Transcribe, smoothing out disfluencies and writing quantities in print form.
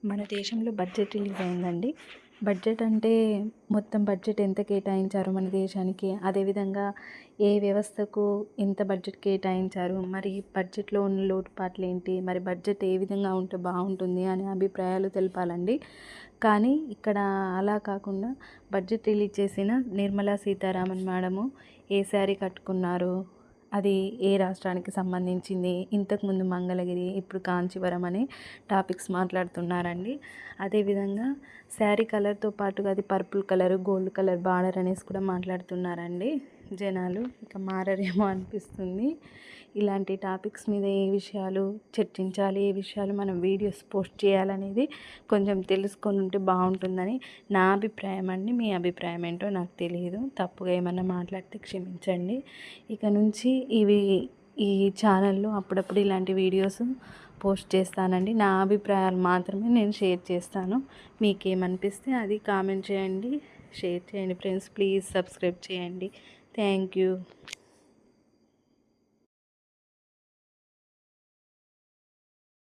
మన దేశంలో budget release అయిందండి. బడ్జెట్ అంటే మొత్తం బడ్జెట్ ఎంత కేటాయించారు మన దేశానికి, అదేవిధంగా ఏ వ్యవస్థకు ఎంత బడ్జెట్ కేటాయించారు, మరి బడ్జెట్‌లో ఉన్న లోటుపాట్లేంటి, మరి బడ్జెట్ ఏ విధంగా ఉంటే బావుంటుంది అనే అభిప్రాయాలు తెలపాలండి. కానీ ఇక్కడ అలా కాకుండా బడ్జెట్ రిలీజ్ చేసిన నిర్మలా సీతారామన్ మేడము ఏ శారీ కట్టుకున్నారు, అది ఏ రాష్ట్రానికి సంబంధించింది, ఇంతకుముందు మంగళగిరి, ఇప్పుడు కాంచీవరం అనే టాపిక్స్ మాట్లాడుతున్నారండి. అదేవిధంగా శారీ కలర్తో పాటుగా అది purple colour, gold colour border అనేసి కూడా మాట్లాడుతున్నారండి. జనాలు ఇక మారరేమో అనిపిస్తుంది. ఇలాంటి టాపిక్స్ మీద ఏ విషయాలు చర్చించాలి, ఏ విషయాలు మనం వీడియోస్ పోస్ట్ చేయాలనేది కొంచెం తెలుసుకొని ఉంటే బాగుంటుందని నా అభిప్రాయం అండి. మీ అభిప్రాయం ఏంటో నాకు తెలియదు. తప్పుగా ఏమన్నా మాట్లాడితే క్షమించండి. ఇక నుంచి ఈ ఛానల్లో అప్పుడప్పుడు ఇలాంటి వీడియోస్ పోస్ట్ చేస్తానండి. నా అభిప్రాయాలు మాత్రమే నేను షేర్ చేస్తాను. మీకేమనిపిస్తే అది కామెంట్ చేయండి, షేర్ చేయండి ఫ్రెండ్స్. ప్లీజ్ సబ్స్క్రైబ్ చేయండి. Thank you.